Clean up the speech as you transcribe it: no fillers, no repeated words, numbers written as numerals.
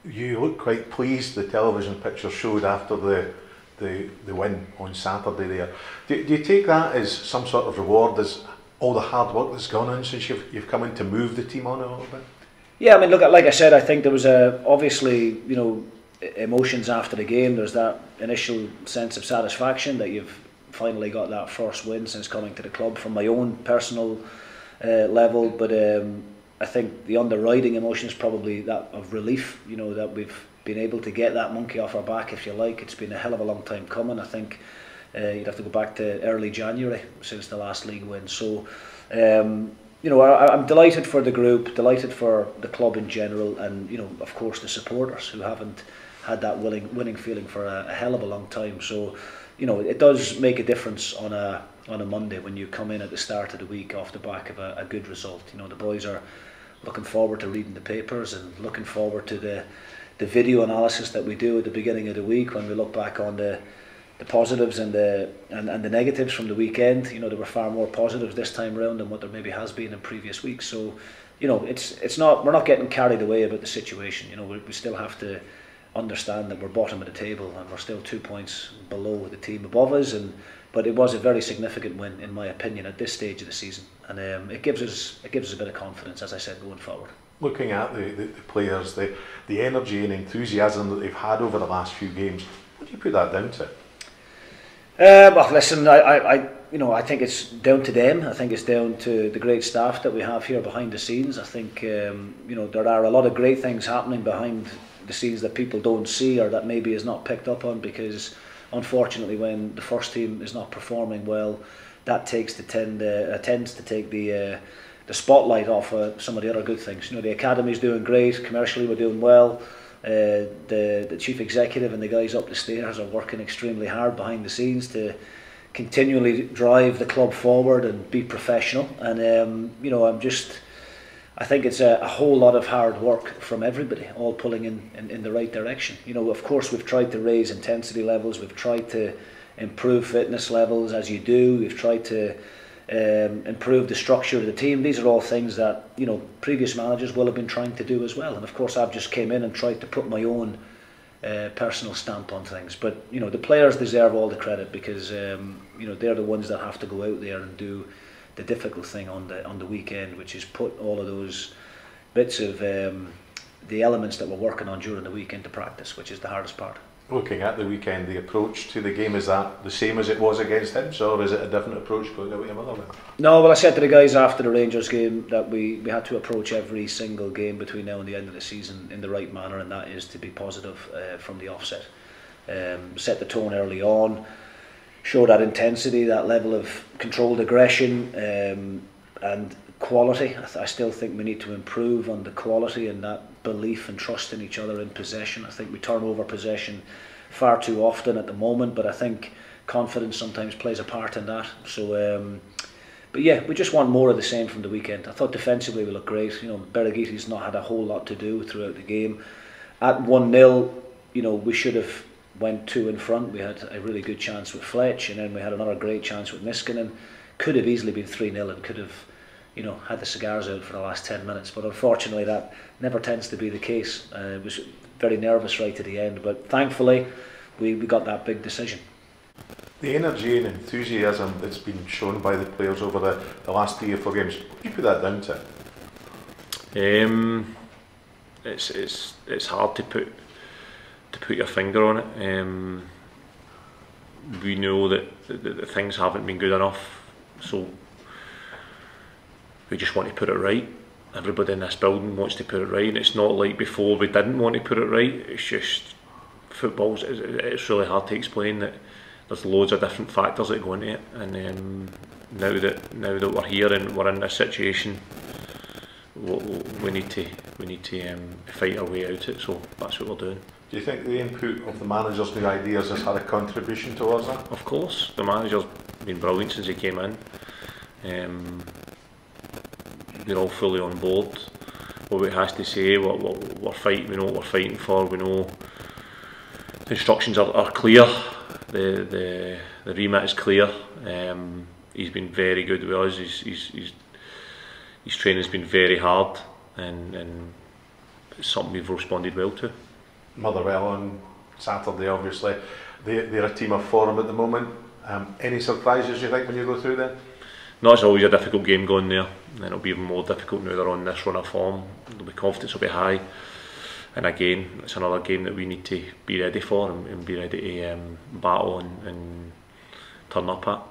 You look quite pleased, the television picture showed after the win on Saturday there. Do you take that as some sort of reward, as all the hard work that's gone on since you've come in to move the team on a little bit? Yeah, I mean, look, like I said, I think there was obviously, emotions after the game. There's that initial sense of satisfaction that you've finally got that first win since coming to the club from my own personal level, but I think the underriding emotion is probably that of relief, that we've been able to get that monkey off our back, if you like. It's been a hell of a long time coming. I think you'd have to go back to early January since the last league win. So I'm delighted for the group, delighted for the club in general, and of course the supporters who haven't had that winning feeling for a hell of a long time. So it does make a difference on a Monday when you come in at the start of the week off the back of a good result. The boys are looking forward to reading the papers and looking forward to the video analysis that we do at the beginning of the week when we look back on the positives and the negatives from the weekend. There were far more positives this time round than what there maybe has been in previous weeks. So it's not, we're not getting carried away about the situation. We still have to understand that we're bottom of the table and we're still 2 points below the team above us, but it was a very significant win in my opinion at this stage of the season, and it gives us a bit of confidence, as I said, going forward. Looking at the players, the energy and enthusiasm that they've had over the last few games, what do you put that down to? Well, listen, I think it's down to them. I think it's down to the great staff that we have here behind the scenes. I think there are a lot of great things happening behind the scenes that people don't see, or that maybe is not picked up on, because unfortunately when the first team is not performing well, that tends to take the spotlight off some of the other good things. The academy's doing great, commercially we're doing well. The chief executive and the guys up the stairs are working extremely hard behind the scenes to continually drive the club forward and be professional, and I think it's a whole lot of hard work from everybody, all pulling in the right direction. Of course we've tried to raise intensity levels, we've tried to improve fitness levels, as you do, we've tried to improve the structure of the team. These are all things that previous managers will have been trying to do as well, and of course I've just came in and tried to put my own personal stamp on things. But the players deserve all the credit, because they're the ones that have to go out there and do the difficult thing on the weekend, which is put all of those bits of the elements that we're working on during the week into practice, which is the hardest part. Looking at the weekend, the approach to the game, is that the same as it was against Hibs, or is it a different approach going away to Motherwell? No, well, I said to the guys after the Rangers game that we had to approach every single game between now and the end of the season in the right manner, and that is to be positive from the offset. Set the tone early on, show that intensity, that level of controlled aggression, and quality. I still think we need to improve on the quality and that belief and trust in each other in possession. I think we turn over possession far too often at the moment, but I think confidence sometimes plays a part in that. So but yeah, we just want more of the same from the weekend. I thought defensively we looked great. Berigiti's not had a whole lot to do throughout the game. At 1-0, we should have went 2 in front. We had a really good chance with Fletch, and then we had another great chance with Niskanen. Could have easily been 3-0 and could have had the cigars out for the last 10 minutes, but unfortunately that never tends to be the case. It was very nervous right to the end, but thankfully we got that big decision. The energy and enthusiasm that's been shown by the players over the last 3 or 4 games, what do you put that down to? It's hard to put your finger on it. We know that things haven't been good enough, so we just want to put it right. Everybody in this building wants to put it right, and it's not like before we didn't want to put it right. It's just football. It's really hard to explain that. There's loads of different factors that go into it, and now that we're here and we're in this situation, we need to fight our way out it. So that's what we're doing. Do you think the input of the manager's new ideas has had a contribution towards that? Of course, the manager's been brilliant since he came in. We're all fully on board. What he has to say, we're fighting. We know what we're fighting for. We know the instructions are clear. The remit is clear. He's been very good with us. His training's been very hard, and it's something we've responded well to. Motherwell on Saturday, obviously. They're a team of form at the moment. Any surprises you think when you go through them? No, it's always a difficult game going there, and it'll be even more difficult now they're on this run of form. The confidence will be high, and again, it's another game that we need to be ready for and be ready to battle and turn up at.